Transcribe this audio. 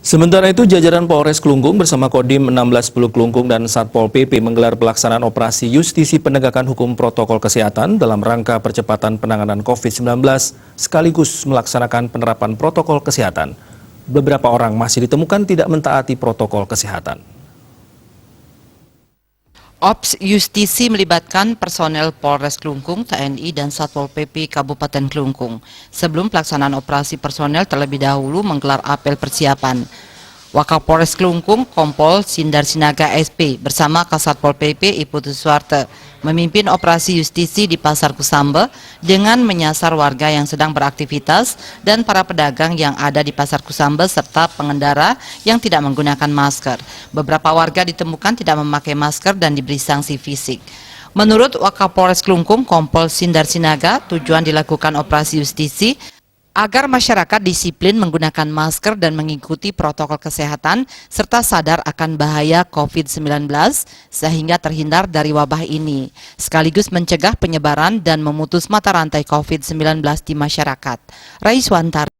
Sementara itu, jajaran Polres Klungkung bersama Kodim 1610 Klungkung dan Satpol PP menggelar pelaksanaan operasi justisi penegakan hukum protokol kesehatan dalam rangka percepatan penanganan COVID-19 sekaligus melaksanakan penerapan protokol kesehatan. Beberapa orang masih ditemukan tidak mentaati protokol kesehatan. Ops Justisi melibatkan personel Polres Klungkung, TNI, dan Satpol PP Kabupaten Klungkung. Sebelum pelaksanaan operasi, personel terlebih dahulu menggelar apel persiapan. Wakapolres Klungkung, Kompol Sindar Sinaga SP bersama Kasatpol PP Iputu Suwarte memimpin operasi justisi di Pasar Kusambe dengan menyasar warga yang sedang beraktivitas dan para pedagang yang ada di Pasar Kusambe serta pengendara yang tidak menggunakan masker. Beberapa warga ditemukan tidak memakai masker dan diberi sanksi fisik. Menurut Wakapolres Klungkung, Kompol Sindar Sinaga, tujuan dilakukan operasi justisi agar masyarakat disiplin menggunakan masker dan mengikuti protokol kesehatan serta sadar akan bahaya COVID-19 sehingga terhindar dari wabah ini, sekaligus mencegah penyebaran dan memutus mata rantai COVID-19 di masyarakat. Raiswantara